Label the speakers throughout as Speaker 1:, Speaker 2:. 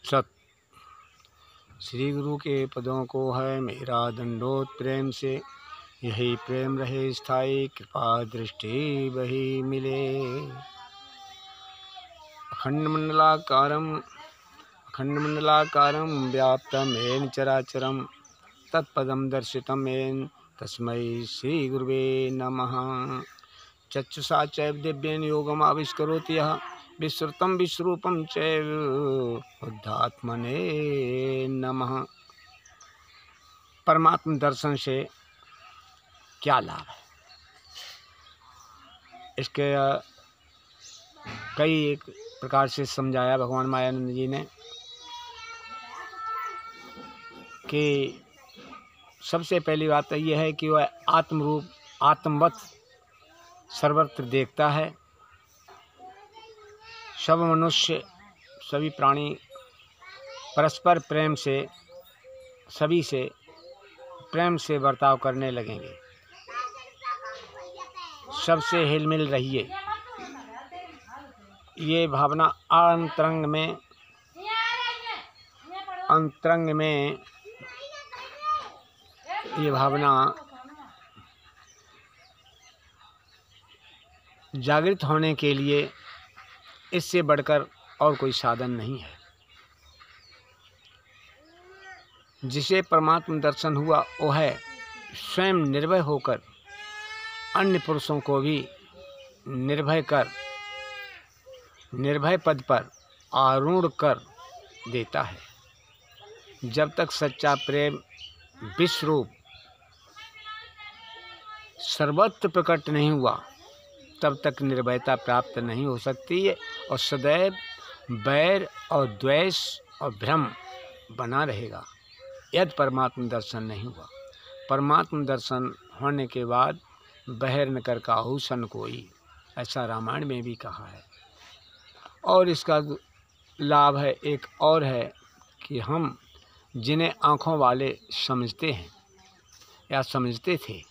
Speaker 1: सत। श्री गुरु के पदों को है मेरा दंडोत प्रेम से, यही प्रेम रहे स्थायी, कृपा दृष्टि वही मिले। अखंडमंडलाकारं व्याप्तं येन चराचरं तत्पदं दर्शितं येन तस्मै श्री गुरुवे नमः। चक्षुषा चैव दिव्येन योगम् आविष्करोति यः विश्रुतं विश्वरूपं चैव बुद्धात्मने नमः। परमात्म दर्शन से क्या लाभ है? इसके कई एक प्रकार से समझाया भगवान मायानंद जी ने कि सबसे पहली बात तो यह है कि वह आत्मरूप आत्मवत सर्वत्र देखता है। सब मनुष्य सभी प्राणी परस्पर प्रेम से सभी से प्रेम से बर्ताव करने लगेंगे। सबसे हिल मिल रहिए, ये भावना अंतरंग में ये भावना जागृत होने के लिए इससे बढ़कर और कोई साधन नहीं है। जिसे परमात्म दर्शन हुआ वो है स्वयं निर्भय होकर अन्य पुरुषों को भी निर्भय पद पर आरूढ़ कर देता है। जब तक सच्चा प्रेम विश्वरूप सर्वत्र प्रकट नहीं हुआ तब तक निर्भयता प्राप्त नहीं हो सकती है और सदैव बैर और द्वेष और भ्रम बना रहेगा यदि परमात्म दर्शन नहीं हुआ। परमात्म दर्शन होने के बाद बहर न कर काहू सन कोई, ऐसा रामायण में भी कहा है। और इसका लाभ है एक और है कि हम जिन्हें आँखों वाले समझते हैं या समझते थे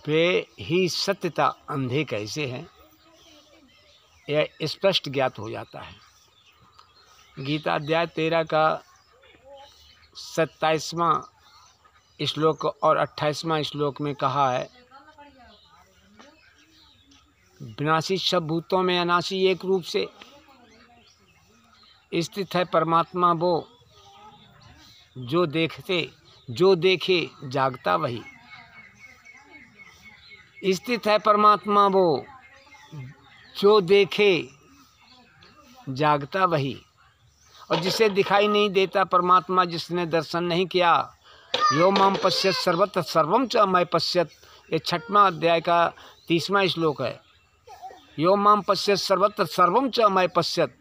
Speaker 1: वे ही सत्यता अंधे कैसे हैं, यह स्पष्ट ज्ञात हो जाता है। गीता अध्याय 13 का 27वां श्लोक और 28वां श्लोक में कहा है, विनाशी सब भूतों में अनाशी एक रूप से स्थित है परमात्मा वो जो देखे जागता वही। स्थित है परमात्मा वो जो देखे जागता वही। और जिसे दिखाई नहीं देता परमात्मा, जिसने दर्शन नहीं किया, यो माम पश्यत सर्वत्र सर्वम च मैं पश्यत, ये 6वां अध्याय का 30वां श्लोक है। यो माम पश्यत सर्वत्र सर्वम च मैं पश्यत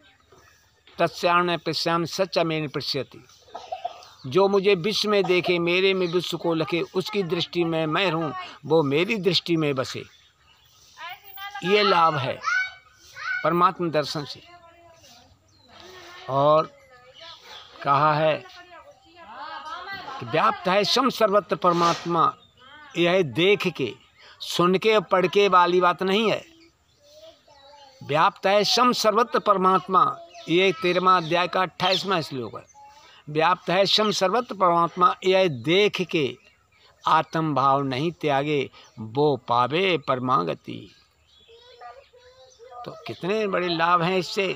Speaker 1: तस्यान पश्याम सच में पश्यति। जो मुझे विश्व में देखे, मेरे में विश्व को लखे, उसकी दृष्टि में मैं रहूं, वो मेरी दृष्टि में बसे। ये लाभ है परमात्म दर्शन से। और कहा है कि व्याप्त है सम सर्वत्र परमात्मा, यह देख के सुन के पढ़ के वाली बात नहीं है। व्याप्त है सम सर्वत्र परमात्मा, ये 13वां अध्याय का 28वां श्लोक है। व्याप्त है सम सर्वत्र परमात्मा, यह देख के आत्म भाव नहीं त्यागे वो पावे परमागति। तो कितने बड़े लाभ हैं इससे।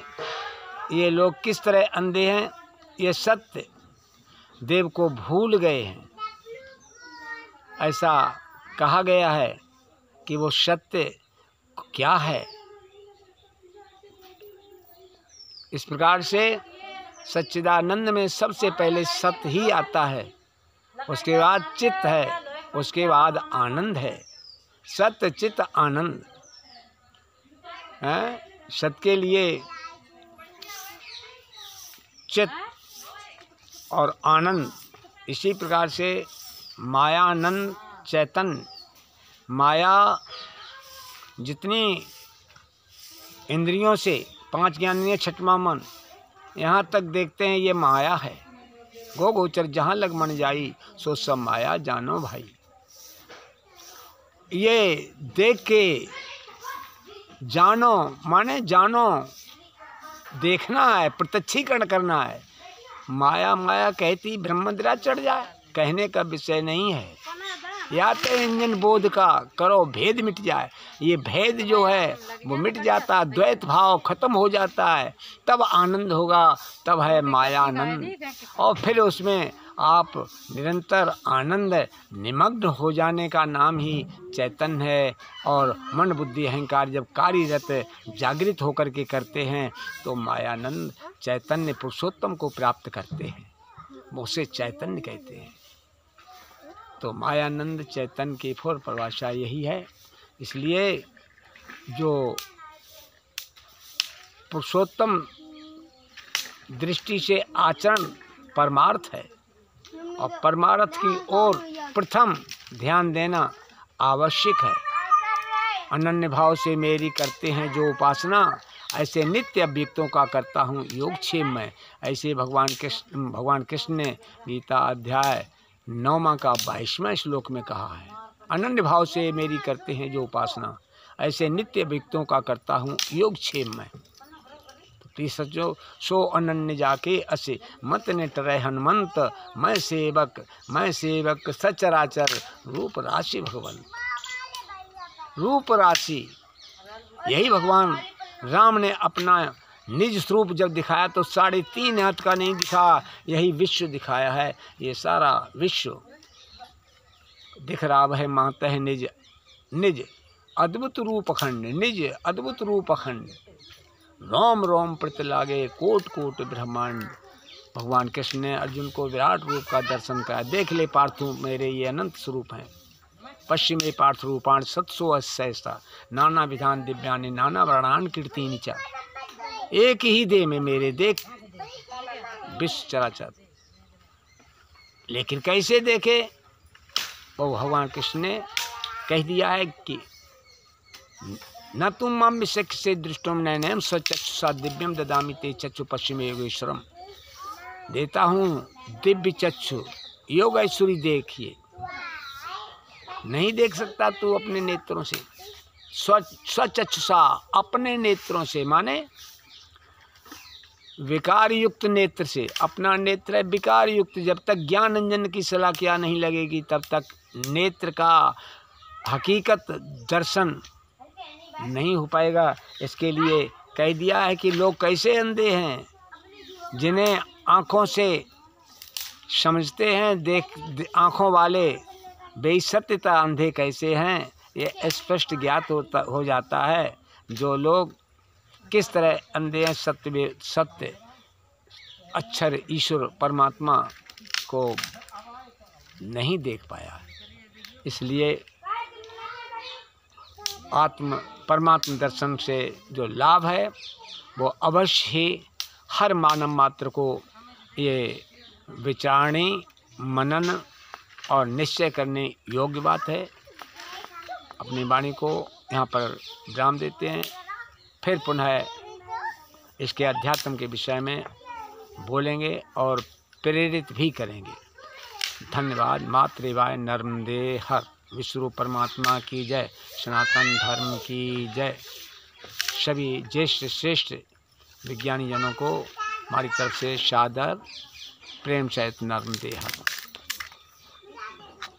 Speaker 1: ये लोग किस तरह अंधे हैं, ये सत्य देव को भूल गए हैं। ऐसा कहा गया है कि वो सत्य क्या है। इस प्रकार से सच्चिदानंद में सबसे पहले सत्य ही आता है, उसके बाद चित्त है, उसके बाद आनंद है। सत्य चित्त आनंद है। सत्य के लिए चित्त और आनंद, इसी प्रकार से मायानंद चैतन्य, माया जितनी इंद्रियों से 5 ज्ञानेंद्रिय 6वां मन, यहाँ तक देखते हैं ये माया है। गो गोचर जहाँ लग मन जाई, सो सब माया जानो भाई। ये देख के जानो माने जानो, देखना है, प्रत्यक्षीकरण करना है माया माया कहती ब्रह्मद्रा चढ़ जाए, कहने का विषय नहीं है। या तो इंजन बोध का करो भेद मिट जाए, ये भेद जो है वो मिट जाता, द्वैत भाव खत्म हो जाता है, तब आनंद होगा, तब है माया आनंद। और फिर उसमें आप निरंतर आनंद निमग्न हो जाने का नाम ही चैतन्य है। और मन बुद्धि अहंकार जब कार्यरत जागृत होकर के करते हैं तो मायानंद चैतन्य पुरुषोत्तम को प्राप्त करते हैं, उसे चैतन्य कहते हैं। तो मायानंद चैतन्य की पूर्ण परिभाषा यही है। इसलिए जो पुरुषोत्तम दृष्टि से आचरण परमार्थ है, और परमार्थ की ओर प्रथम ध्यान देना आवश्यक है। अनन्य भाव से मेरी करते हैं जो उपासना, ऐसे नित्य अभियुक्तों का करता हूँ योगक्षेम में। ऐसे भगवान कृष्ण ने गीता अध्याय 9 का 22वें श्लोक में कहा है, अनन्य भाव से मेरी करते हैं जो उपासना, ऐसे नित्य अभियुक्तों का करता हूँ योगक्षेम में। सचो सो अनन्य जाके असे मत ने टरे हनुमंत, मैं सेवक सचराचर रूप राशि भगवंत। रूप राशि यही भगवान राम ने अपना निज स्वरूप जब दिखाया तो 3.5 हाथ का नहीं दिखा, यही विश्व दिखाया है। ये सारा विश्व दिख रहा है, माता है निज निज अद्भुत रूप अखंड, निज अद्भुत रूप अखंड, रोम रोम प्रति लागे कोट कोट ब्रह्मांड। भगवान कृष्ण ने अर्जुन को विराट रूप का दर्शन कराया। देख ले पार्थु मेरे ये अनंत स्वरूप हैं, पश्चिमे पार्थ रूपाण सत्सो अस्सैसा, नाना विधान दिव्यानि नाना वर्णान कीर्तिनि च। एक ही देह में मेरे देख विश्व चराचर। लेकिन कैसे देखे, वो भगवान कृष्ण ने कह दिया है कि न तुम मम विशक्ष से दृष्टुम नैनम सचक्षुषा दिव्यम ददामि ते चक्षु पश्चिमे योगेश्वरम। देता हूँ दिव्य चक्षु, योग ऐश्वरी देखिए। नहीं देख सकता तू अपने नेत्रों से, स्वचक्षुषा अपने नेत्रों से, माने विकार युक्त नेत्र से। अपना नेत्र है विकार युक्त, जब तक ज्ञान अंजन की सलाखियाँ नहीं लगेगी तब तक नेत्र का हकीकत दर्शन नहीं हो पाएगा। इसके लिए कह दिया है कि लोग कैसे अंधे हैं, जिन्हें आँखों से समझते हैं, देख आँखों वाले बेसत्यता अंधे कैसे हैं, ये स्पष्ट ज्ञात हो जाता है। जो लोग किस तरह अंधे हैं, सत्य अक्षर ईश्वर परमात्मा को नहीं देख पाया। इसलिए परमात्मा दर्शन से जो लाभ है वो अवश्य ही हर मानव मात्र को ये विचारणी मनन और निश्चय करने योग्य बात है। अपनी वाणी को यहाँ पर विराम देते हैं, फिर पुनः इसके अध्यात्म के विषय में बोलेंगे और प्रेरित भी करेंगे। धन्यवाद। मातृवाय नर्मदे हर। विश्व परमात्मा की जय। सनातन धर्म की जय। सभी ज्येष्ठ श्रेष्ठ विज्ञानी जनों को हमारी तरफ से सादर प्रेम सहित नर्मदे हर।